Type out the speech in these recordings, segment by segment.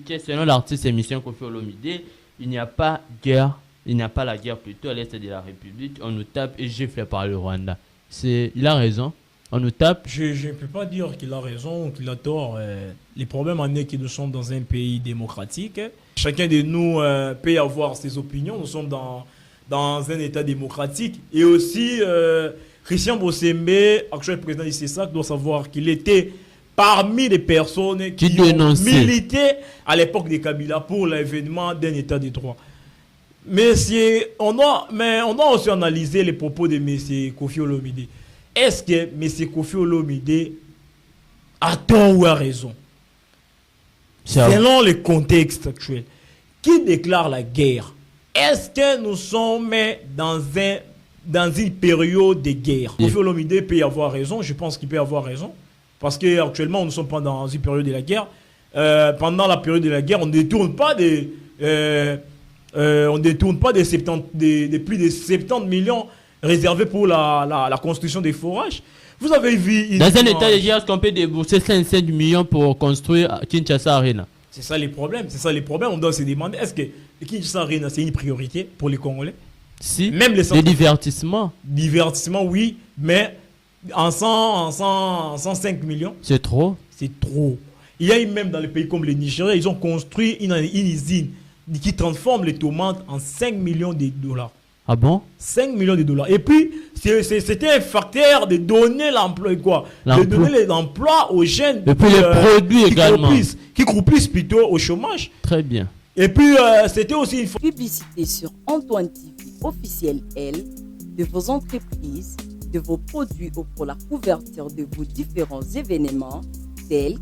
que selon l'artiste émission Koffi Olomide, il n'y a pas guerre, il n'y a pas la guerre plutôt à l'est de la République. On nous tape et gifle par le Rwanda. Il a raison. On nous tape. Je ne peux pas dire qu'il a raison ou qu'il a tort. Les problèmes en est que nous sommes dans un pays démocratique. Chacun de nous peut avoir ses opinions. Nous sommes dans un État démocratique. Et aussi, Christian Bossembe, actuel président du CESAC, doit savoir qu'il était parmi les personnes qui ont milité à l'époque de Kabila pour l'événement d'un État de droit. Mais on doit aussi analyser les propos de M. Koffi Olomide. Est-ce que M. Koffi Olomide a tort ou a raison? Selon le contexte actuel, qui déclare la guerre? Est-ce que nous sommes dans une période de guerre? Koffi Olomide peut y avoir raison, je pense qu'il peut y avoir raison. Parce qu'actuellement, nous ne sommes pas dans une période de la guerre. Pendant la période de la guerre, on ne détourne pas des plus de 70 millions réservés pour la construction des forages. Vous avez vu... Dans un état de guerre, est-ce qu'on peut débourser 55 millions pour construire Kinshasa Arena? C'est ça les problèmes. On doit se demander, est-ce que Kinshasa Arena, c'est une priorité pour les Congolais? Si, même les divertissements. Divertissement, oui, mais en 105 millions. C'est trop. C'est trop. Il y a même dans les pays comme le Nigeria, ils ont construit une usine qui transforme les tomates en 5 millions de dollars. Ah bon? 5 millions de dollars. Et puis, c'était un facteur de donner l'emploi, quoi. De donner l'emploi aux jeunes. Et puis les produits également. Qui croupissent plutôt au chômage. Très bien. Et puis, c'était aussi une publicité sur Antoine TV officiel L de vos entreprises, de vos produits ou pour la couverture de vos différents événements tels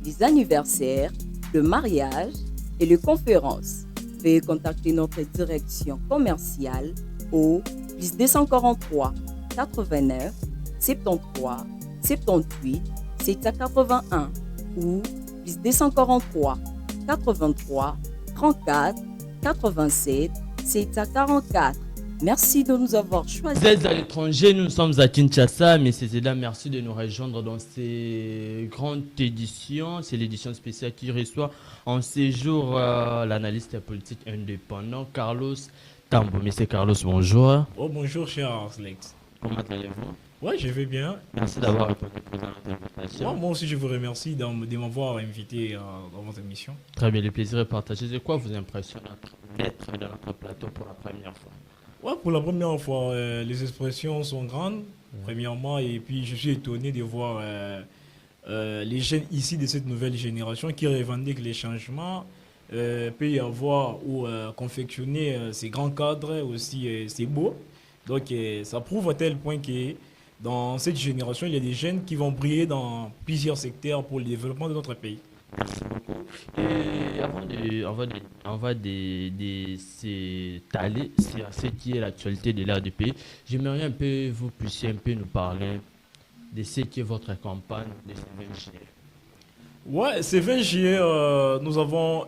les anniversaires, le mariage et les conférences. Veuillez contacter notre direction commerciale au plus 243 89 73 78 781 ou plus 243 83 34 87 744. Merci de nous avoir choisis. Vous êtes à l'étranger, nous sommes à Kinshasa, mais c'est là, merci de nous rejoindre dans ces grandes éditions. C'est l'édition spéciale qui reçoit en séjour l'analyste politique indépendant Carlos Tambo. Monsieur Carlos, bonjour. Oh, bonjour, cher Alex. Comment allez-vous? Oui, je vais bien. Merci d'avoir répondu à notre invitation. Moi aussi, je vous remercie de m'avoir invité dans votre émission. Très bien, le plaisir est partagé. De quoi vous impressionne d'être dans notre plateau pour la première fois? Ouais, pour la première fois, les expressions sont grandes, premièrement, et puis je suis étonné de voir les jeunes ici de cette nouvelle génération qui revendiquent les changements. Peut y avoir ou confectionner ces grands cadres aussi, c'est beau. Donc ça prouve à tel point que dans cette génération, il y a des jeunes qui vont briller dans plusieurs secteurs pour le développement de notre pays. Merci beaucoup. Et avant de s'étaler sur ce qui est l'actualité de l'ADP, j'aimerais un peu vous puissiez un peu nous parler de ce qui est votre campagne de ce 20 juillet. Ouais, ce 20 juillet, nous avons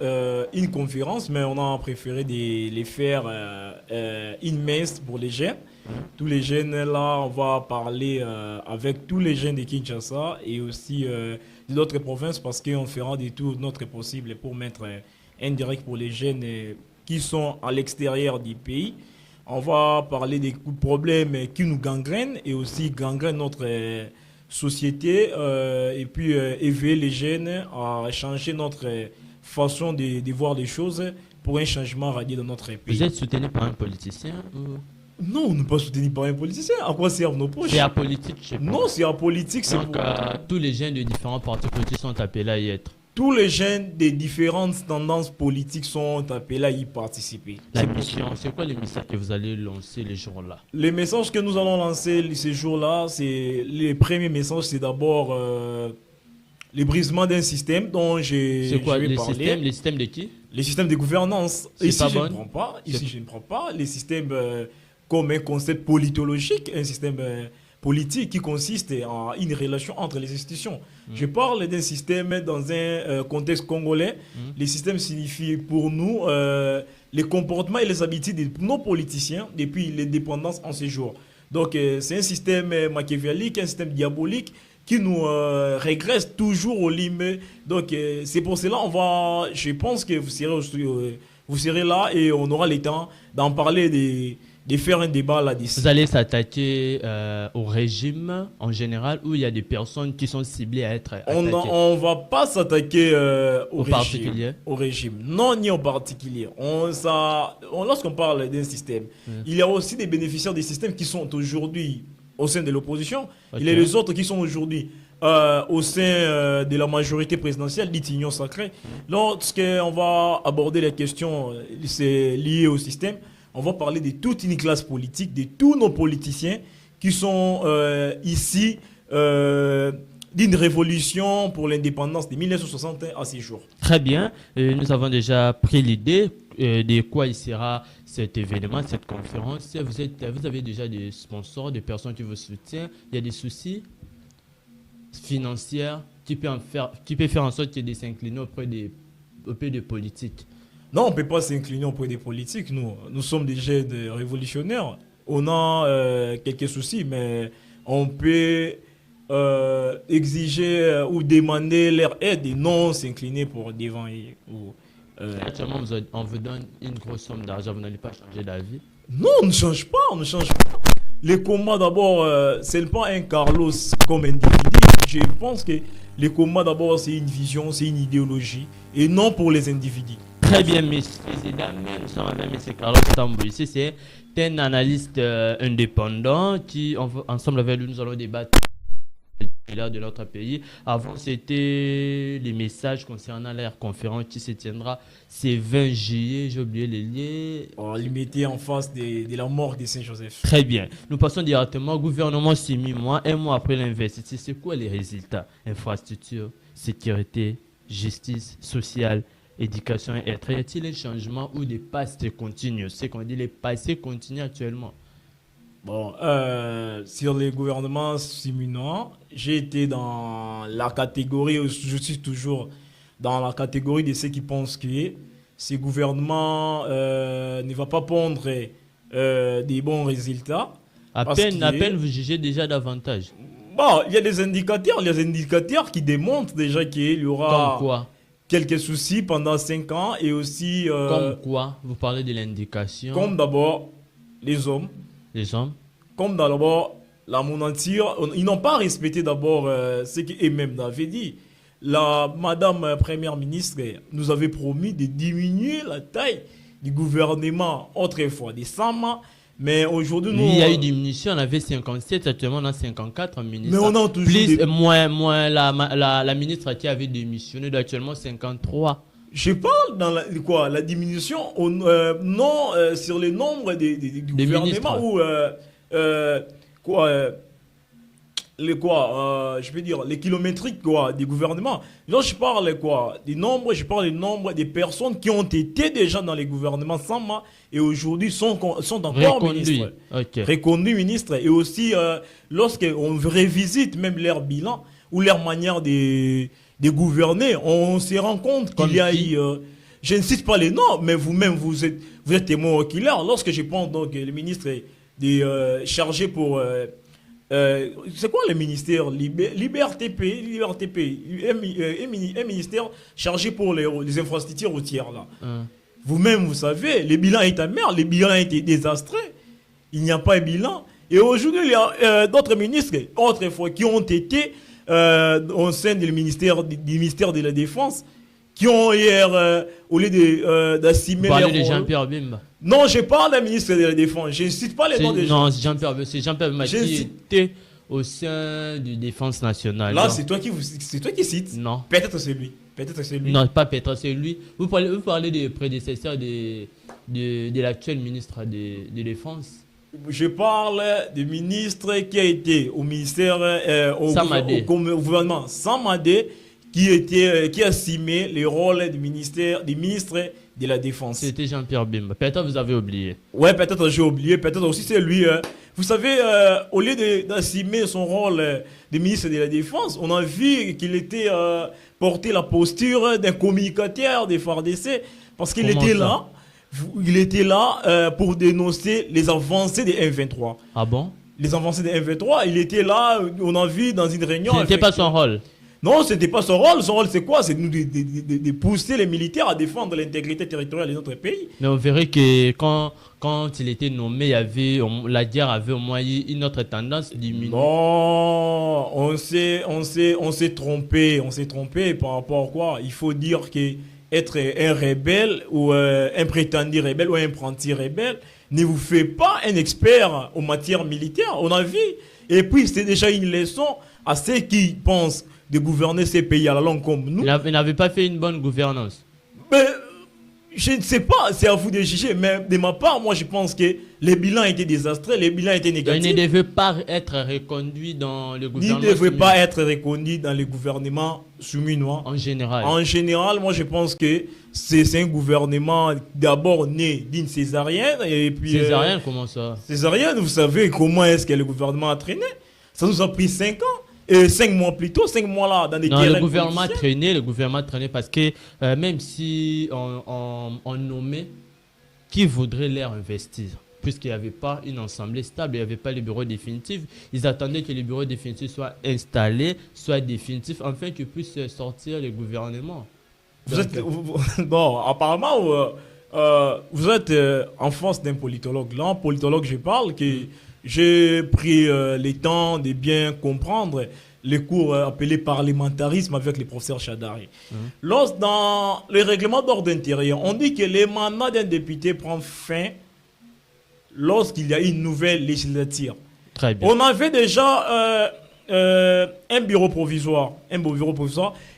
une conférence, mais on a préféré les faire une messe pour les jeunes. Tous les jeunes, là, on va parler avec tous les jeunes de Kinshasa et aussi d'autres provinces parce qu'on fera des tours notre possible pour mettre un direct pour les jeunes qui sont à l'extérieur du pays. On va parler des problèmes qui nous gangrènent et aussi gangrènent notre société et puis éveiller les jeunes à changer notre façon de voir les choses pour un changement radical dans notre pays. Vous êtes soutenu par un politicien ou... Non, on n'est pas soutenu par un politicien. À quoi servent nos poches? C'est apolitique, je sais pas. Non, c'est apolitique. Donc, tous les jeunes de différents partis politiques sont appelés à y être. Tous les jeunes des différentes tendances politiques sont appelés à y participer. La mission, c'est quoi les messages que vous allez lancer les jours-là? Les messages que nous allons lancer ces jours-là, c'est les premiers messages, c'est d'abord le brisement d'un système dont j'ai parlé. Les systèmes de qui? Les systèmes de gouvernance. Ici, je ne prends pas les systèmes comme un concept politologique, un système politique qui consiste en une relation entre les institutions. Je parle d'un système dans un contexte congolais. Les systèmes signifient pour nous les comportements et les habitudes de nos politiciens depuis l'indépendance en ces jours. Donc c'est un système machiavélique, un système diabolique qui nous régresse toujours au limite. Donc, c'est pour cela, je pense que vous serez là et on aura le temps d'en parler, de faire un débat là-dessus. Vous allez s'attaquer au régime en général ou il y a des personnes qui sont ciblées à être attaquées? On ne va pas s'attaquer au régime. Non, ni au particulier. Lorsqu'on parle d'un système, il y a aussi des bénéficiaires des systèmes qui sont aujourd'hui au sein de l'opposition. Il y a les autres qui sont aujourd'hui au sein de la majorité présidentielle, dite Union sacrée. Lorsqu'on va aborder les questions liées au système, on va parler de toute une classe politique, de tous nos politiciens qui sont ici d'une révolution pour l'indépendance de 1961 à ces jours. Très bien. Nous avons déjà pris l'idée de quoi il sera cet événement, cette conférence. Vous avez déjà des sponsors, des personnes qui vous soutiennent. Il y a des soucis financiers qui peuvent faire en sorte de s'incliner auprès des politiques. Non, on ne peut pas s'incliner auprès des politiques. Nous sommes déjà des révolutionnaires. On a quelques soucis, mais on peut exiger ou demander leur aide et non s'incliner pour devant. Actuellement, on vous donne une grosse somme d'argent, vous n'allez pas changer d'avis? Non, on ne change pas. Les combats d'abord, c'est pas un Carlos comme individu. Je pense que les combats d'abord, c'est une vision, c'est une idéologie et non pour les individus. Très bien, messieurs et dames, nous sommes avec M. Carlos Tambou. Ici, c'est un analyste indépendant qui, ensemble avec lui, nous allons débattre de notre pays. Avant, c'était les messages concernant la conférence qui se tiendra ce 20 juillet. J'ai oublié les liens. On limité en face de la mort de Saint-Joseph. Très bien. Nous passons directement au gouvernement 6 mois, un mois après l'investiture. C'est quoi les résultats? Infrastructure, sécurité, justice sociale, éducation et être. Y a-t-il un changement ou des passés continuent? C'est qu'on dit les passés continuent actuellement. Bon, sur les gouvernements simulants, j'ai été dans la catégorie, je suis toujours dans la catégorie de ceux qui pensent que ce gouvernement ne va pas prendre des bons résultats. À peine vous jugez déjà davantage. Bon, il y a des indicateurs qui démontrent déjà qu'il y aura... Comme quoi? Quelques soucis pendant 5 ans et aussi... Comme quoi? Vous parlez de l'indication. Comme d'abord les hommes. Les hommes? Comme d'abord la monarchie. Ils n'ont pas respecté d'abord ce qu'eux-mêmes avaient dit. La Madame Première ministre nous avait promis de diminuer la taille du gouvernement autrefois des 100 mois. Mais aujourd'hui, nous... Il y a eu diminution, on avait 57, actuellement on a 54 ministres. Mais on a toujours... moins la ministre qui avait démissionné, actuellement 53. Je parle dans la diminution, sur le nombre du gouvernement ou... je veux dire, les kilométriques du gouvernement. Là, je parle du nombre des personnes qui ont été déjà dans les gouvernements sans moi et aujourd'hui sont encore ministres. Okay. Reconnus ministres. Et aussi, lorsqu'on révisite même leur bilan ou leur manière de gouverner, on se rend compte qu'il y a eu... je ne cite pas les noms, mais vous-même, vous êtes témoin oculaire. Lorsque je prends donc le ministre chargé pour... c'est quoi le ministère LiberTP, un ministère chargé pour les infrastructures routières là. Vous-même, vous savez, le bilan est amer, le bilan a été désastreux. Il n'y a pas de bilan. Et aujourd'hui, il y a d'autres ministres, autrefois, qui ont été au sein du ministère de la Défense, qui ont hier, au lieu d'assumer les rôles... de Jean-Pierre Bemba. Non, je parle d'un ministre de la Défense. Je ne cite pas les noms des gens. Non, c'est Jean-Pierre Bemba qui était au sein de Défense nationale. Là, c'est toi qui cites. Non. Peut-être c'est lui. Non, pas peut-être c'est lui. Vous parlez des prédécesseurs de l'actuel ministre de Défense. Je parle du ministre qui a été au ministère, au gouvernement Samadé, qui a assumé le rôle du ministre de la Défense. C'était Jean-Pierre Bemba. Peut-être vous avez oublié. Ouais, peut-être j'ai oublié. Peut-être aussi c'est lui. Vous savez, au lieu d'assumer son rôle de ministre de la Défense, on a vu qu'il était porté la posture d'un communicateur des FARDC parce qu'il était là. Il était là pour dénoncer les avancées des M23. Ah bon? les avancées des M23. Il était là, on a vu dans une réunion. Ce n'était pas son rôle. Non, ce n'était pas son rôle. Son rôle, c'est quoi? C'est de pousser les militaires à défendre l'intégrité territoriale de notre pays. Mais on verrait que quand il était nommé, la guerre avait au moins eu une autre tendance diminuée. Non, on s'est trompé. On s'est trompé par rapport à quoi? Il faut dire que être un rebelle ou un prétendu rebelle ou un apprenti rebelle ne vous fait pas un expert en matière militaire. On a vu. Et puis, c'est déjà une leçon à ceux qui pensent de gouverner ces pays à la longue comme nous. Il n'avait pas fait une bonne gouvernance. Mais, je ne sais pas, c'est à vous de juger, mais de ma part, moi je pense que les bilans étaient désastreux, les bilans étaient négatifs. Il ne devait pas être reconduit dans le gouvernement. Il ne devait pas être reconduit dans le gouvernement souminois. En général. En général, moi je pense que c'est un gouvernement d'abord né d'une césarienne. Et puis, césarienne, comment ça? Césarienne, vous savez comment est-ce que le gouvernement a traîné? Ça nous a pris 5 ans. Et 5 mois plus tôt, 5 mois là, dans des terrains. Non, le gouvernement traînait parce que même si on nommait qui voudrait les investir, puisqu'il n'y avait pas une assemblée stable, il n'y avait pas le bureau définitif, ils attendaient que le bureau définitif soit installé, soit définitif, afin qu'ils puissent sortir le gouvernement. Bon, apparemment, vous êtes en face d'un politologue. Là, en politologue, je parle que j'ai pris le temps de bien comprendre les cours appelés parlementarisme avec le professeur Chadari. Dans le règlement d'ordre intérieur, on dit que le mandat d'un député prend fin lorsqu'il y a une nouvelle législature. Très bien. On avait déjà un bureau provisoire,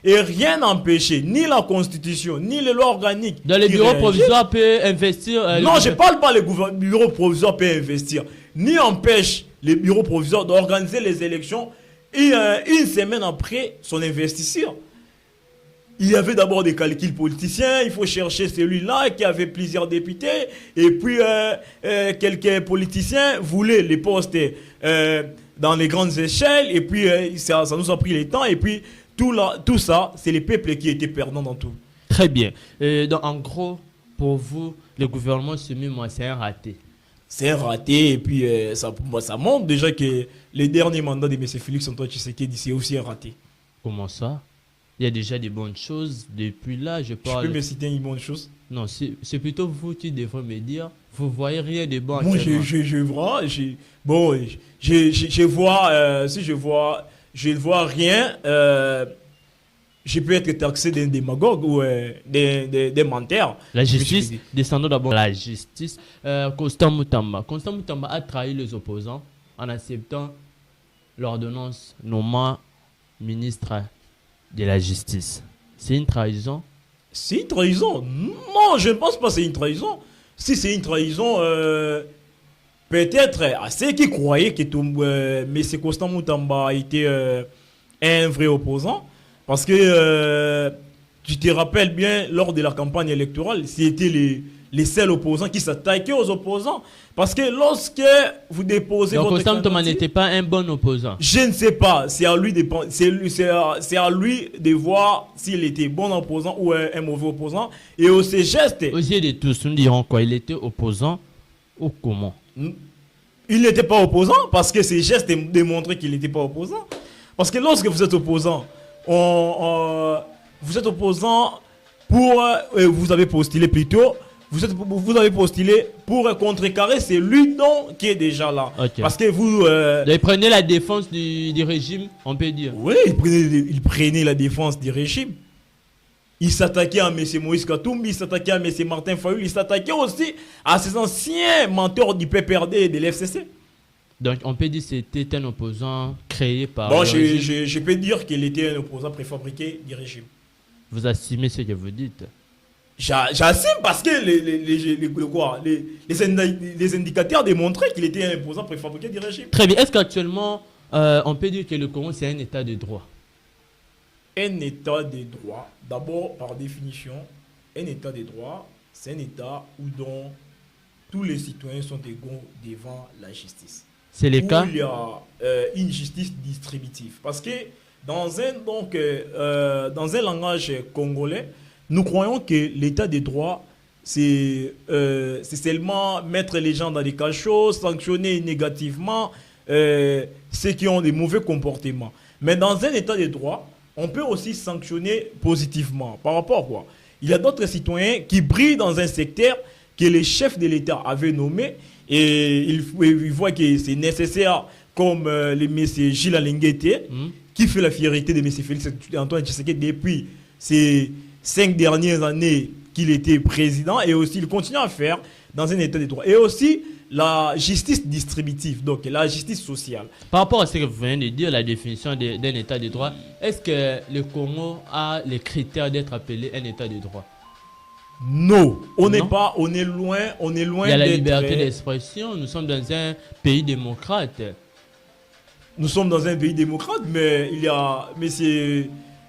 et rien n'empêchait, ni la constitution, ni les lois organiques. Dans le bureau provisoire peut investir. Non, je ne parle pas le bureau provisoire peut investir, ni empêche les bureaux provisoires d'organiser les élections et une semaine après son investiture. Il y avait d'abord des calculs politiciens, il faut chercher celui-là qui avait plusieurs députés, et puis quelques politiciens voulaient les postes dans les grandes échelles, et puis ça nous a pris le temps, et puis tout ça, c'est les peuples qui étaient perdants dans tout. Très bien. Donc, en gros, pour vous, le gouvernement semi-moi, c'est un raté. C'est un raté, et puis ça montre déjà que les derniers mandats de M. Félix Antoine Tshisekedi, c'est aussi un raté. Comment ça? Il y a déjà des bonnes choses. Depuis là, je parle... Tu peux me citer une bonne chose? Non, c'est plutôt vous qui devrez me dire. Vous voyez rien de bon. Moi, je vois rien. Je peux être taxé d'un démagogue ou d'un menteur. La justice, descendons d'abord la justice. Constant Moutamba a trahi les opposants en acceptant l'ordonnance nommant ministre de la justice. C'est une trahison? C'est une trahison? Non, je ne pense pas que c'est une trahison. Si c'est une trahison, peut-être à ceux qui croyaient que M. Constant Moutamba était un vrai opposant. Parce que tu te rappelles bien, lors de la campagne électorale, c'était les seuls opposants qui s'attaquaient aux opposants. Parce que lorsque vous déposez donc votre candidature... Donc Constant n'était pas un bon opposant? Je ne sais pas. C'est à lui de voir s'il était bon opposant ou un mauvais opposant. Et aux ses gestes... Aux yeux de tous, nous dirons quoi? Il était opposant ou comment? Il n'était pas opposant parce que ses gestes démontraient qu'il n'était pas opposant. Parce que lorsque vous êtes opposant... vous êtes opposant pour... vous avez postulé plutôt... Vous avez postulé pour contrecarrer celui qui est déjà là. Okay. Parce que vous... il prenait la défense du régime, on peut dire. Oui, il prenait la défense du régime. Il s'attaquait à M. Moïse Katumbi, il s'attaquait à M. Martin Fayoul, il s'attaquait aussi à ses anciens mentors du PPRD et de l'FCC. Donc on peut dire que c'était un opposant créé par... Bon, je peux dire qu'il était un opposant préfabriqué du régime. Vous assumez ce que vous dites? J'assume parce que les indicateurs démontraient qu'il était un opposant préfabriqué du régime. Très bien. Est-ce qu'actuellement, on peut dire que le Congo, c'est un état de droit? Un état de droit, d'abord par définition, un état de droit, c'est un état où dont tous les citoyens sont égaux devant la justice. C'est le cas? Il y a une justice distributive. Parce que dans un langage congolais, nous croyons que l'état de droit, c'est seulement mettre les gens dans des cachots, sanctionner négativement ceux qui ont des mauvais comportements. Mais dans un état de droit, on peut aussi sanctionner positivement. Par rapport à quoi? Il y a d'autres citoyens qui brillent dans un secteur que les chefs de l'État avaient nommé et ils voient que c'est nécessaire, comme le M. Gilles Alinguete, qui fait la fierté de M. Félix Antoine Tshisekedi depuis ces 5 dernières années qu'il était président, et aussi il continue à faire dans un état de droit. Et aussi la justice distributive, donc la justice sociale. Par rapport à ce que vous venez de dire, la définition d'un état de droit, est-ce que le Congo a les critères d'être appelé un état de droit? Non, on est loin Il y a la liberté d'expression, nous sommes dans un pays démocrate. Nous sommes dans un pays démocrate, mais il y a M.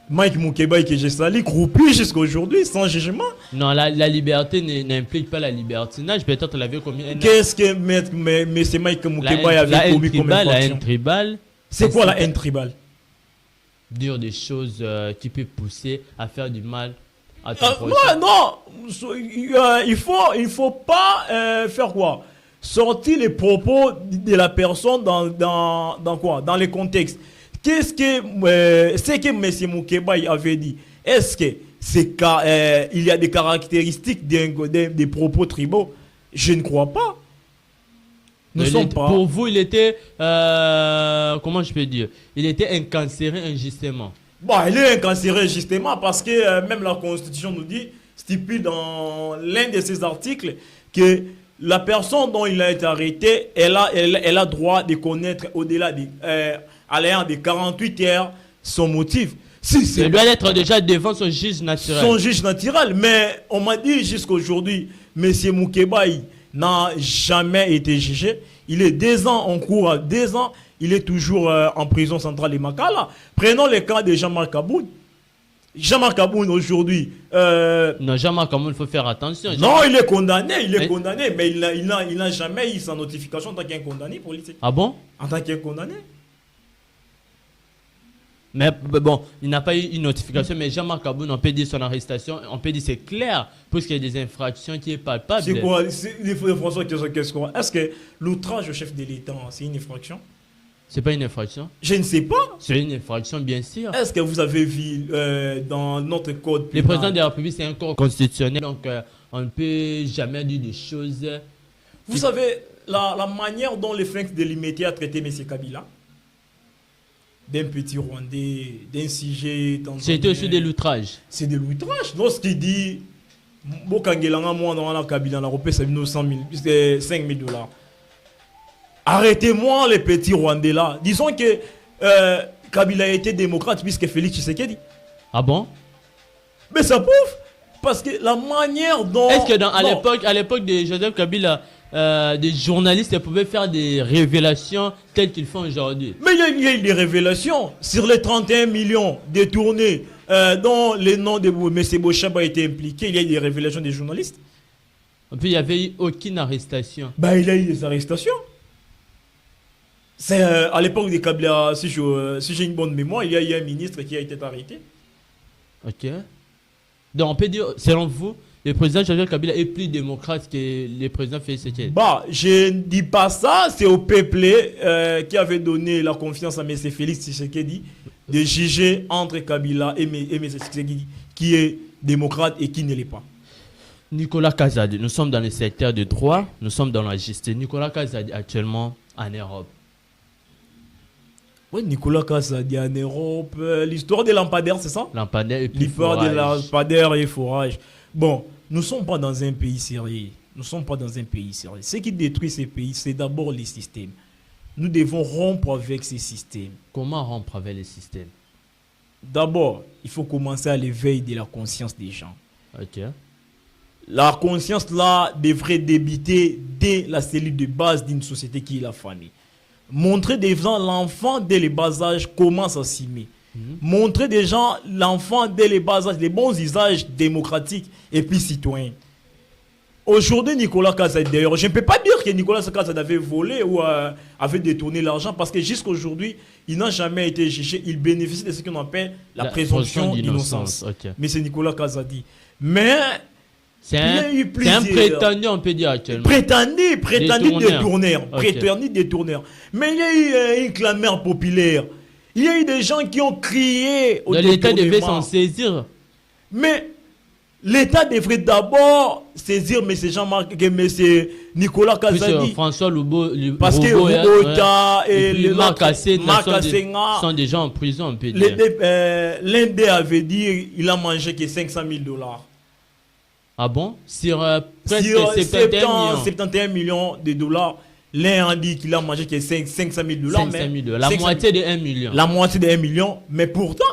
Mike Moukebaï que j'ai sali, croupi jusqu'à aujourd'hui, sans jugement. Non, la liberté n'implique pas la libertinage. Peut-être l'avait commis. Qu'est-ce que M. Mike Moukebaï avait commis comme infraction? La haine tribale. C'est quoi la haine tribale? Dire des choses qui peuvent pousser à faire du mal à ton prochain. Non, il faut pas faire quoi? Sortir les propos de la personne dans quoi? Dans les contextes. Qu'est-ce que M. Moukebaï avait dit? Est-ce que il y a des caractéristiques des propos tribaux? Je ne crois pas. Pour vous, il était, comment je peux dire? Il était incarcéré injustement. Bon, il est incarcéré injustement parce que même la Constitution nous dit, stipule dans l'un de ses articles, que la personne dont il a été arrêté, elle a droit de connaître au-delà à l'heure de 48 heures son motif. Il doit être déjà devant son juge naturel. Son juge naturel. Mais on m'a dit jusqu'à aujourd'hui, M. Moukebaï n'a jamais été jugé. Il est 2 ans en cours, 2 ans, il est toujours en prison centrale de Makala. Prenons le cas de Jean-Marc Aboun. Jean-Marc Aboun aujourd'hui. Non, Jean-Marc Aboun, il faut faire attention. Non, il est condamné, mais il n'a jamais eu sa notification en tant qu'un condamné politique. Ah bon? En tant qu'un condamné. Mais bon, il n'a pas eu une notification, mais Jean-Marc Aboun, on peut dire son arrestation, on peut dire c'est clair, puisqu'il y a des infractions qui est palpable. C'est quoi? François, qu'est-ce qu'on... Est-ce que l'outrage au chef de l'État, c'est une infraction? C'est pas une infraction? Je ne sais pas. C'est une infraction, bien sûr. Est-ce que vous avez vu dans notre code pénal? Le président de la République, c'est un corps constitutionnel, donc on ne peut jamais dire des choses. Vous savez, la manière dont les flingues de l'immédiat a traité M. Kabila, d'un petit Rwandais, d'un sujet... C'était aussi de l'outrage. C'est de l'outrage. Lorsqu'il dit, Bokangelanga, moi, dans la Kabila, on a repéré 5 000 $. Arrêtez-moi les petits Rwandais là. Disons que Kabila a été démocrate puisque Félix Tshisekedi. Ah bon? Mais ça prouve. Parce que la manière dont... Est-ce que à l'époque de Joseph Kabila, des journalistes pouvaient faire des révélations telles qu'ils font aujourd'hui? Mais il y a eu des révélations sur les 31 millions détournés dont le nom de M. Bochab a été impliqué. Il y a eu des révélations des journalistes. Et puis il n'y avait eu aucune arrestation. Ben, il y a eu des arrestations. C'est à l'époque de Kabila, si j'ai une bonne mémoire, il y a eu un ministre qui a été arrêté. Ok. Donc on peut dire, selon vous, le président Joseph Kabila est plus démocrate que le président Félix Tshisekedi? Bah, je ne dis pas ça, c'est au peuple qui avait donné la confiance à M. Félix Tshisekedi de juger entre Kabila et M. Tshisekedi, qui est démocrate et qui ne l'est pas. Nicolas Kazadi, nous sommes dans le secteur de droit, nous sommes dans la justice. Nicolas Kazadi actuellement en Europe. Oui, Nicolas Kazadi en Europe. L'histoire des lampadaires, c'est ça? Lampadaires et puis l'histoire des lampadaires et forage. Bon, nous ne sommes pas dans un pays sérieux. Nous ne sommes pas dans un pays sérieux. Ce qui détruit ces pays, c'est d'abord les systèmes. Nous devons rompre avec ces systèmes. Comment rompre avec les systèmes? D'abord, il faut commencer à l'éveil de la conscience des gens. Ok. La conscience là devrait débuter dès la cellule de base d'une société qui est la famille. Montrer des gens l'enfant dès le bas âge commence à s'aimer. Montrer des gens l'enfant dès le bas âge, les bons usages démocratiques et puis citoyens. Aujourd'hui, Nicolas Kazadi, d'ailleurs, je ne peux pas dire que Nicolas Kazadi avait volé ou avait détourné l'argent parce que jusqu'à aujourd'hui, il n'a jamais été jugé. Il bénéficie de ce qu'on appelle la présomption d'innocence. Okay. Mais c'est Nicolas Kazadi. Mais C'est Il y a eu un plusieurs. prétendu, on peut dire actuellement. Prétendu Détourneur. Prétendu détourneur. Mais il y a eu une clameur populaire. Il y a eu des gens qui ont crié au L'État devait détournement. s'en saisir. Mais l'État devrait d'abord saisir M. Jean-Marc, M. Nicolas Plus, Kazadi. François Loubo, Parce que Roubaud, et puis Marc Marc Assenga sont déjà en prison, on peut dire. l'un d'eux avait dit qu'il a mangé que 500 000 $. Ah bon? Sur presque Sur 71 millions. 71 millions de dollars, l'un a dit qu'il a mangé que 500 000 $. 500 000 $. La moitié de 1 million. La moitié de 1 million. Mais pourtant,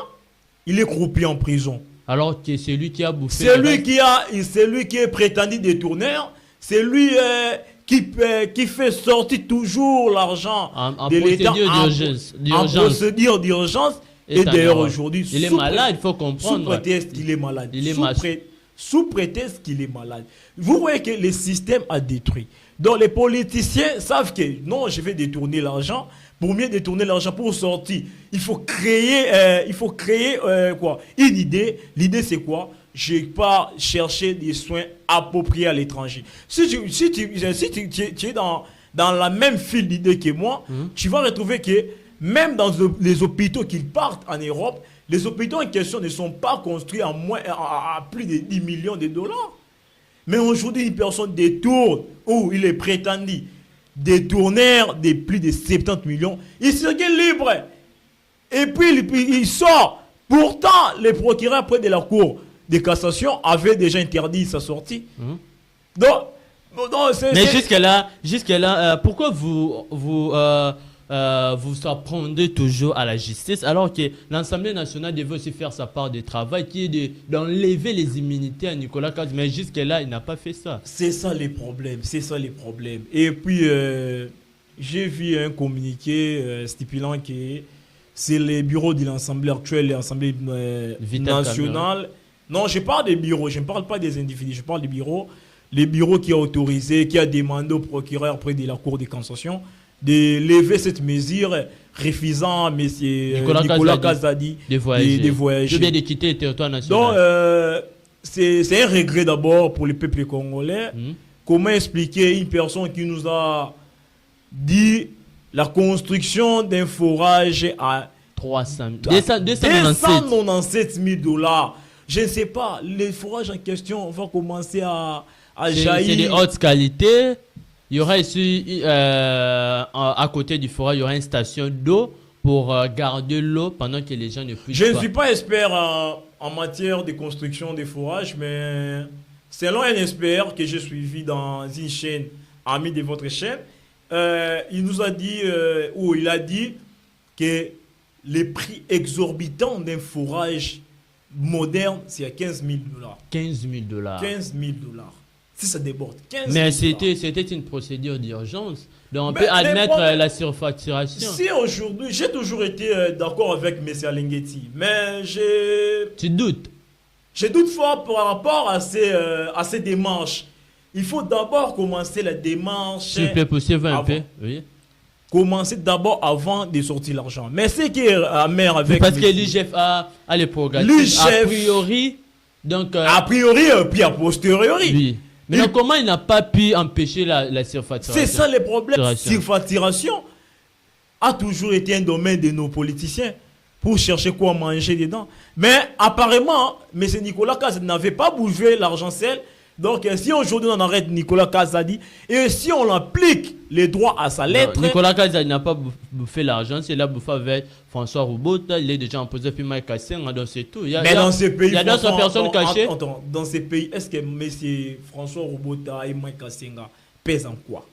il est croupi en prison. Alors que c'est lui qui a bouffé. C'est lui qui est prétendu détourneur. C'est lui qui fait sortir toujours l'argent En de l'État en procédure d'urgence. Et d'ailleurs aujourd'hui, il est malade, il faut comprendre. Sous prétexte qu'il est malade. Il est Sous prétexte qu'il est malade. Vous voyez que le système a détruit. Donc les politiciens savent que non, je vais détourner l'argent. Pour mieux détourner l'argent pour sortir, il faut créer quoi? Une idée. L'idée c'est quoi? Je pars chercher des soins appropriés à l'étranger. Si tu es dans la même file d'idées que moi, tu vas retrouver que même dans les hôpitaux qui partent en Europe, les hôpitaux en question ne sont pas construits à plus de 10 millions de dollars. Mais aujourd'hui, une personne détourne, ou il est prétendu détourneur de plus de 70 millions. Il serait libre. Et puis, il sort. Pourtant, les procureurs près de la Cour de cassation avaient déjà interdit sa sortie. Donc, mais jusque-là, pourquoi vous apprendez toujours à la justice alors que l'Assemblée nationale devait aussi faire sa part de travail qui est d'enlever les immunités à Nicolas Kazadi, mais jusque-là il n'a pas fait ça. C'est ça les problèmes, Et puis j'ai vu un communiqué stipulant que c'est les bureaux de l'Assemblée actuelle, l'Assemblée nationale. Non, je parle des bureaux, je ne parle pas des individus, je parle des bureaux. Les bureaux qui ont autorisé, qui a demandé au procureur près de la Cour de cassation de lever cette mesure refusant M. Nicolas Kazadi de voyager. De bien de quitter le territoire national. Donc, c'est un regret d'abord pour le peuple congolais. Comment expliquer une personne qui nous a dit la construction d'un forage à 297 000 $. Je ne sais pas, les forages en question vont commencer à jaillir. C'est de haute qualité. Il y aura ici, à côté du forage, il y aura une station d'eau pour garder l'eau pendant que les gens ne puissent pas. Je ne suis pas expert en matière de construction des forages, mais selon un expert que j'ai suivi dans une chaîne, ami de votre chaîne, il nous a dit, il a dit que les prix exorbitants d'un forage moderne, c'est à 15 000 $. 15 000 $. 15 000 $. Si ça déborde, 15 000 Mais $. c'était une procédure d'urgence. Donc on peut admettre la surfacturation. Si aujourd'hui, j'ai toujours été d'accord avec M. Alengueti, mais tu doutes? Je doute fort par rapport à ces démarches. Il faut d'abord commencer la démarche. S'il vous plaît, poussez-vous un peu. Oui. Commencer d'abord avant de sortir l'argent. Mais ce qui est amer avec... Parce que l'IGF a les programmes. A priori, donc... a priori, puis a posteriori. Oui. Mais donc, comment il n'a pas pu empêcher la surfacturation? C'est ça le problème. La surfacturation a toujours été un domaine de nos politiciens pour chercher quoi manger dedans. Mais apparemment, M. Nicolas Kazadi n'avait pas bougé l'argent seul. Donc, si aujourd'hui on arrête Nicolas Kazadi et si on applique les droits à sa lettre... Non, Nicolas Kazadi n'a pas bouffé l'argent, c'est là bouffé avec François Roubaud, il est déjà imposé puis Mike Kassenga, donc c'est tout. Mais dans ces pays, il y a d'autres personnes cachées. Dans ces pays, est-ce que M. François Roubaud et Mike Kassenga pèsent en quoi?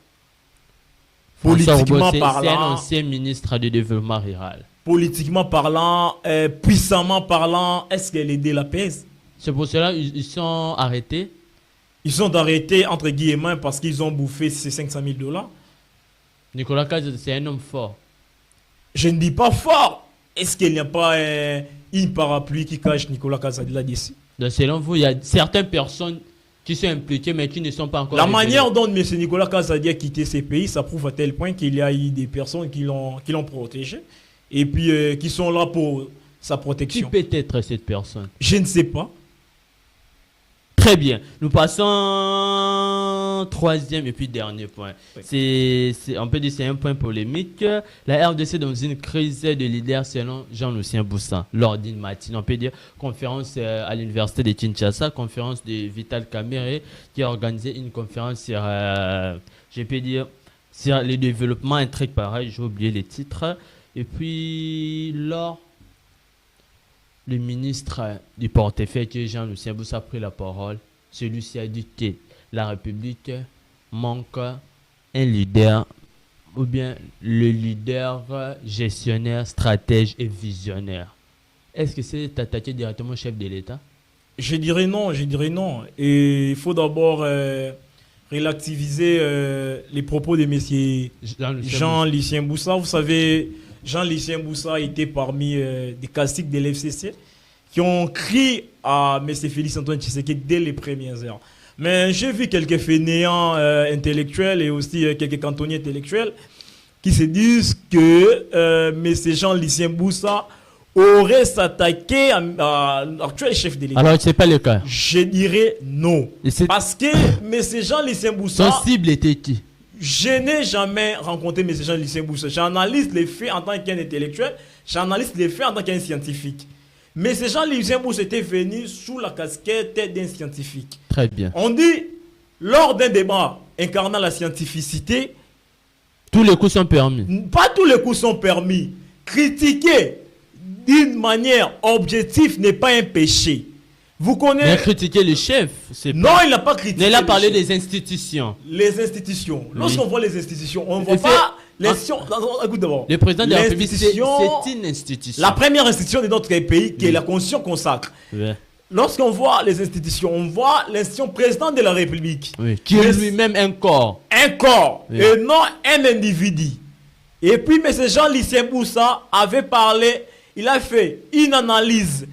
Politiquement parlant, c'est un ancien ministre du développement rural. Politiquement parlant, puissamment parlant, est-ce que l'idée la pèse? C'est pour cela qu'ils sont arrêtés. Ils sont arrêtés entre guillemets parce qu'ils ont bouffé ces 500 000 $. Nicolas Kazadi, c'est un homme fort. Je ne dis pas fort. Est-ce qu'il n'y a pas une parapluie qui cache Nicolas Kazadi là-dessus? Donc selon vous, il y a certaines personnes qui sont impliquées mais qui ne sont pas encore... La manière dont M. Nicolas Kazadi a quitté ces pays, ça prouve à tel point qu'il y a eu des personnes qui l'ont protégé et puis qui sont là pour sa protection. Qui peut être cette personne? Je ne sais pas. Très bien. Nous passons troisième et puis dernier point. Oui. On peut dire que c'est un point polémique. La RDC dans une crise de leader selon Jean-Lucien Boussa lors d'une matinée. On peut dire conférence à l'université de Kinshasa, conférence de Vital Kamerhe qui a organisé une conférence sur, je peux dire, sur le développement, un truc pareil, j'ai oublié les titres. Et puis, lors le ministre du portefeuille, qui est Jean-Lucien Boussa, a pris la parole. Celui-ci a dit que la République manque un leader, ou bien le leader gestionnaire, stratège et visionnaire. Est-ce que c'est attaqué directement au chef de l'État? Je dirais non. Et il faut d'abord relativiser les propos de M. Jean-Lucien Boussa. Vous savez, Jean-Lucien Boussa était parmi des caciques de l'FCC qui ont crié à M. Félix-Antoine Tshisekedi dès les premières heures. Mais j'ai vu quelques fainéants intellectuels et aussi quelques cantonniers intellectuels qui se disent que M. Jean-Lucien Boussa aurait s'attaqué à l'actuel chef de l'État. Alors, ce n'est pas le cas. Je dirais non. Parce que M. Jean-Lucien Boussa... Son cible était qui? Je n'ai jamais rencontré M. Jean-Lucien Boussa. J'analyse les faits en tant qu'un intellectuel, j'analyse les faits en tant qu'un scientifique. M. Jean-Lucien Boussa était venu sous la casquette d'un scientifique. Très bien. On dit, lors d'un débat incarnant la scientificité... Tous les coups sont permis. Pas tous les coups sont permis. Critiquer d'une manière objective n'est pas un péché. Vous connaissez... Mais critiquer le chef, c'est non, il n'a pas critiqué. Il a parlé des institutions. Les institutions. Oui. Lorsqu'on voit les institutions, on ne voit pas les institutions. Écoute d'abord. Le président de la République, c'est une institution. La première institution de notre pays, qui est la Constitution consacre. Oui. Lorsqu'on voit les institutions, on voit l'institution président de la République. Oui. Qui est lui-même un corps. Un corps, oui. Et non un individu. Et puis, M. Jean-Lucien Boussa avait parlé, il a fait une analyse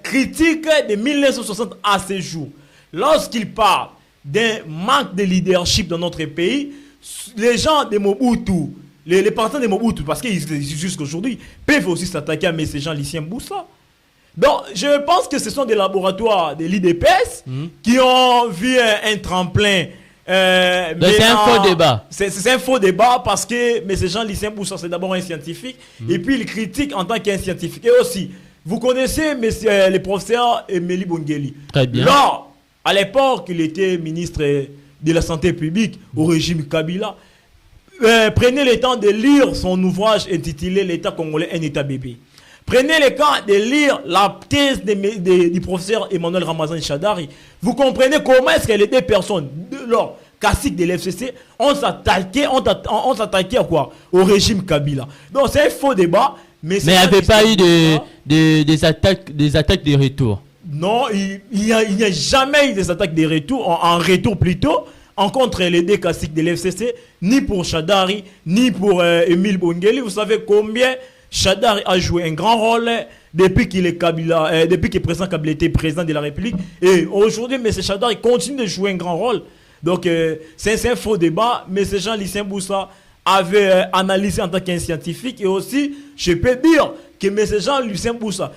critique de 1960 à ce jour. Lorsqu'il parle d'un manque de leadership dans notre pays, les gens de Mobutu, les partisans de Mobutu, parce qu'ils jusqu'à aujourd'hui, peuvent aussi s'attaquer à M. Jean-Lucien Boussa. Donc, je pense que ce sont des laboratoires de l'IDPS qui ont vu un tremplin. C'est un faux débat. C'est un faux débat parce que M. Jean-Lucien Boussa, c'est d'abord un scientifique et puis il critique en tant qu'un scientifique. Et aussi, vous connaissez le professeur Emelie Bongeli. Très bien. Là, à l'époque, il était ministre de la Santé publique au régime Kabila. Prenez le temps de lire son ouvrage intitulé L'État congolais, un État bébé. Prenez le temps de lire la thèse du professeur Emmanuel Ramazan Chadari. Vous comprenez comment est-ce que les deux personnes, lors classique de l'FCC, on s'attaquait à quoi? Au régime Kabila. Donc c'est un faux débat. Mais il n'y avait pas eu des attaques de retour. Non, il n'y a jamais eu des attaques de retour, en retour plutôt, en contre les deux classiques de l'FCC, ni pour Chadari, ni pour Émile Bongeli. Vous savez combien Chadari a joué un grand rôle depuis qu'il est Kabila, depuis que le président Kabila était président de la République. Et aujourd'hui, M. Chadari continue de jouer un grand rôle. Donc, c'est un faux débat. M. Jean-Lucien Boussa avait analysé en tant qu'un scientifique. Et aussi, je peux dire que M. Jean-Lucien Boussa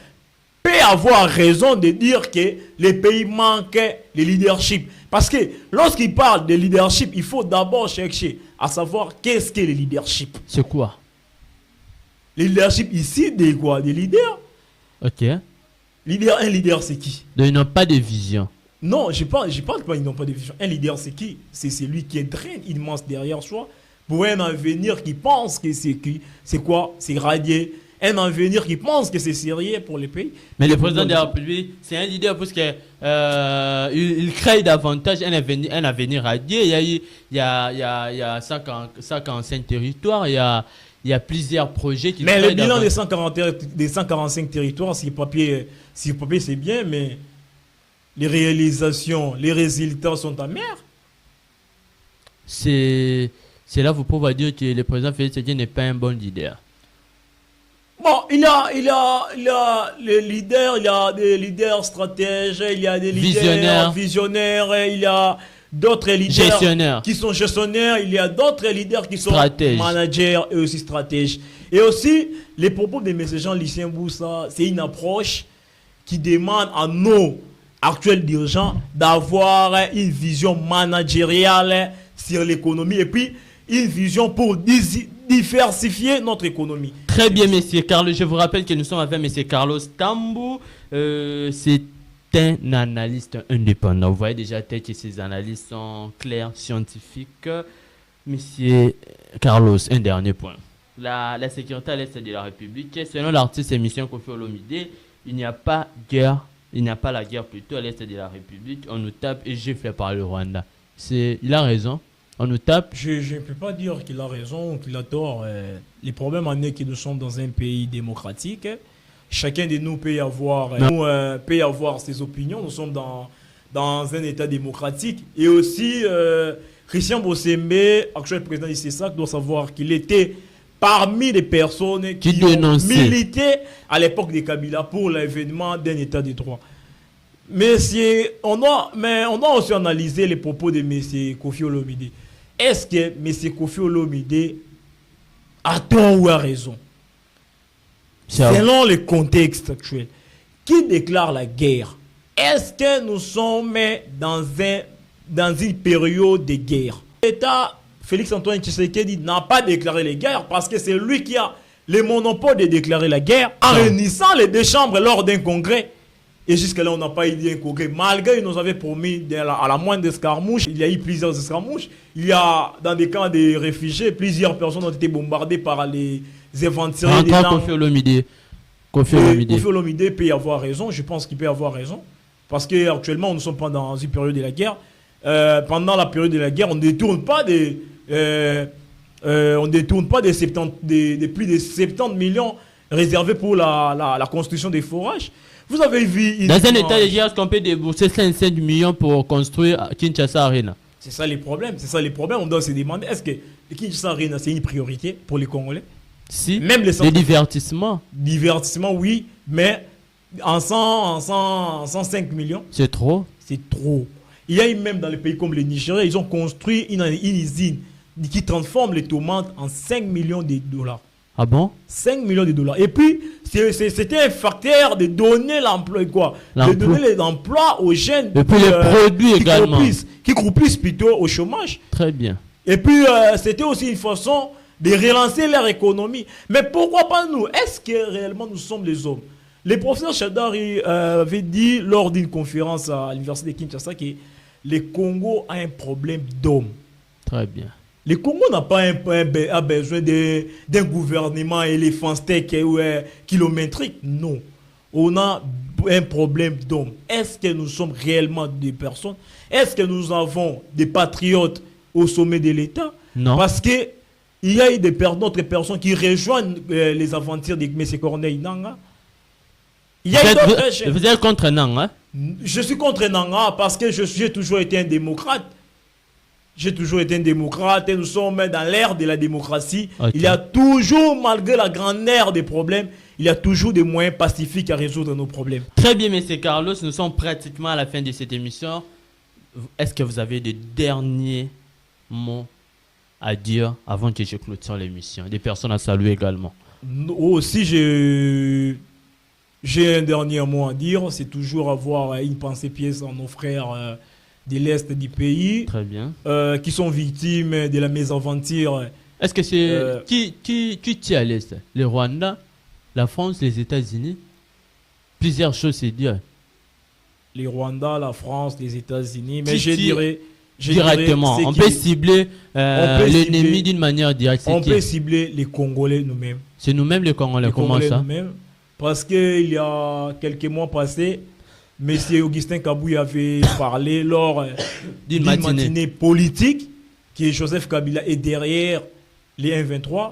peut avoir raison de dire que les pays manquent de leadership. Parce que lorsqu'il parle de leadership, il faut d'abord chercher à savoir qu'est-ce que le leadership. C'est quoi? Le leadership ici, des quoi? Des leaders. Ok. Un leader, c'est qui? Donc, ils n'ont pas de vision. Non, je parle pas, ils n'ont pas de vision. Un leader, c'est qui? C'est celui qui est drain immense derrière soi pour un avenir qui pense que c'est quoi? C'est radier. Un avenir qui pense que c'est sérieux pour les pays. Mais le président de la République, c'est un leader parce qu'il crée davantage un avenir radié. Il y a 145 territoires, il y a plusieurs projets qui... Mais le bilan des 145 territoires, si le papier c'est bien, mais les réalisations, les résultats sont amers. C'est là vous pouvez dire que le président Félix Tshisekedi n'est pas un bon leader. Bon, il y a les leaders, il y a des leaders stratèges, il y a des leaders visionnaires, il y a d'autres leaders qui sont gestionnaires, il y a d'autres leaders qui sont managers et aussi stratèges. Et aussi, les propos de M. Jean-Lucien Boussa, c'est une approche qui demande actuels dirigeants d'avoir une vision managériale sur l'économie et puis une vision pour diversifier notre économie. Très bien, monsieur Carlos. Je vous rappelle que nous sommes avec monsieur Carlos Tambou. C'est un analyste indépendant. Vous voyez déjà peut-être que ces analyses sont claires, scientifiques. Monsieur Carlos, un dernier point. La sécurité à l'est de la République, selon l'artiste émission Kofi Olomide, il n'y a pas guerre, il n'y a pas la guerre plutôt à l'est de la République. On nous tape et gifle par le Rwanda. Il a raison. On nous tape. Je ne peux pas dire qu'il a raison ou qu'il a tort. Les problèmes en est que nous sommes dans un pays démocratique. Chacun de nous peut y avoir ses opinions. Nous sommes dans un État démocratique. Et aussi, Christian Bossembe, actuel président du CESAC, doit savoir qu'il était parmi les personnes qui ont milité à l'époque de Kabila pour l'avènement d'un État de droit. Mais on doit aussi analyser les propos de M. Kofi Olomide. Est-ce que M. Kofi Olomide a tort ou a raison? Selon le contexte actuel, qui déclare la guerre? Est-ce que nous sommes dans une période de guerre? L'État, Félix-Antoine Tshisekedi, n'a pas déclaré la guerre parce que c'est lui qui a le monopole de déclarer la guerre en réunissant les deux chambres lors d'un congrès. Et jusqu'à là, on n'a pas eu un congrès. Malgré qu'il nous avait promis à la moindre escarmouche, il y a eu plusieurs escarmouches. Il y a, dans des camps de réfugiés, plusieurs personnes ont été bombardées par les aventuriers. Kofi Olomide peut y avoir raison. Je pense qu'il peut y avoir raison. Parce qu'actuellement, nous ne sommes pas dans une période de la guerre. Pendant la période de la guerre, on ne détourne pas des plus de 70 millions réservés pour la construction des forages. Vous avez vu... Dans un état de guerre, est-ce qu'on peut débourser 5 millions pour construire Kinshasa Arena? C'est ça les problèmes. On doit se demander, est-ce que le Kinshasa Arena, c'est une priorité pour les Congolais? Si, même les divertissements. Divertissement, oui, mais en 105 millions. C'est trop. C'est trop. Il y a eu même dans les pays comme le Nigeria, ils ont construit une usine qui transforme les tomates en 5 millions de dollars. Ah bon? 5 millions de dollars. Et puis, c'était un facteur de donner l'emploi, quoi. De donner l'emploi aux jeunes. Et puis les produits également. Qui croupissent plutôt au chômage. Très bien. Et puis, c'était aussi une façon de relancer leur économie. Mais pourquoi pas nous? Est-ce que réellement nous sommes les hommes? Le professeur Chadari avait dit lors d'une conférence à l'université de Kinshasa que le Congo a un problème d'hommes. Très bien. Le Congo n'a pas a besoin d'un gouvernement éléphantique ou kilométrique. Non. On a un problème d'hommes. Est-ce que nous sommes réellement des personnes? Est-ce que nous avons des patriotes au sommet de l'État? Non. Parce qu'il y a eu d'autres personnes qui rejoignent les aventures de M. Corneille Nangaa. Vous êtes contre Nangaa? Je suis contre Nangaa parce que j'ai toujours été un démocrate. J'ai toujours été un démocrate et nous sommes dans l'ère de la démocratie. Okay. Il y a toujours, malgré la grandeur des problèmes, il y a toujours des moyens pacifiques à résoudre nos problèmes. Très bien, M. Carlos. Nous sommes pratiquement à la fin de cette émission. Est-ce que vous avez des derniers mots à dire avant que je clôture l'émission? Des personnes à saluer également. Aussi, j'ai un dernier mot à dire. C'est toujours avoir une pensée pièce en nos frères de l'Est du pays. Très bien. Qui sont victimes de la mésaventure. Est-ce que c'est... Qui tient à l'Est? Le Rwanda, la France, les États-Unis? Plusieurs choses c'est dire. Le Rwanda, la France, les États-Unis. Mais je dirais... Directement. On peut cibler l'ennemi d'une manière directe. On peut cibler les Congolais nous-mêmes. C'est nous-mêmes les Congolais. Comment ça? Parce qu'il y a quelques mois passés, M. Augustin Kabouya avait parlé lors d'une matinée politique que Joseph Kabila est derrière les M23.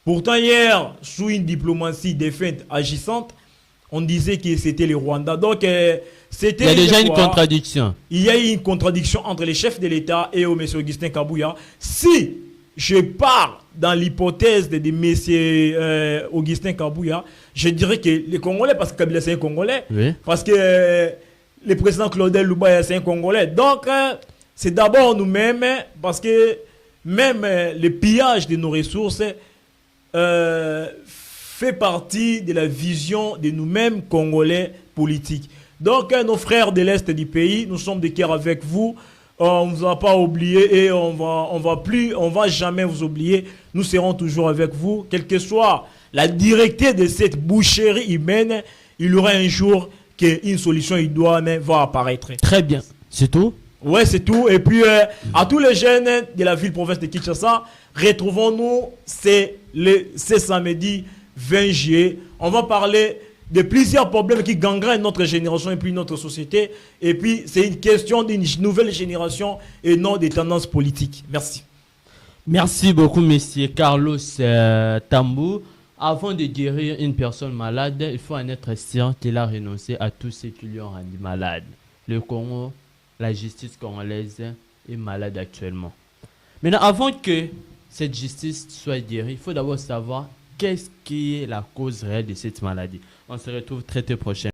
Pourtant, hier, sous une diplomatie défunte agissante, on disait que c'était le Rwanda. Donc, c'était... Il y a déjà une contradiction. Il y a eu une contradiction entre les chefs de l'État et M. Augustin Kabouya. Si je pars dans l'hypothèse de M. Augustin Kabouya, je dirais que les Congolais, parce que Kabila c'est un Congolais, oui. Parce que le président Claudel Loubaya c'est un Congolais. Donc, c'est d'abord nous-mêmes, parce que même le pillage de nos ressources fait partie de la vision de nous-mêmes Congolais politiques. Donc, nos frères de l'Est du pays, nous sommes de cœur avec vous. On ne vous a pas oublié et on va jamais vous oublier. Nous serons toujours avec vous. Quelle que soit la direction de cette boucherie humaine, il y aura un jour qu'une solution idoine va apparaître. Très bien. C'est tout? Ouais, c'est tout. Et puis, à tous les jeunes de la ville-province de Kinshasa, retrouvons-nous ce samedi 20 juillet. On va parler de plusieurs problèmes qui gangrènent notre génération et puis notre société. Et puis, c'est une question d'une nouvelle génération et non des tendances politiques. Merci. Merci beaucoup, monsieur Carlos Tambou. Avant de guérir une personne malade, il faut en être sûr qu'il a renoncé à tout ce qui lui a rendu malade. Le Congo, la justice congolaise est malade actuellement. Maintenant, avant que cette justice soit guérie, il faut d'abord savoir qu'est-ce qui est la cause réelle de cette maladie. On se retrouve très prochainement.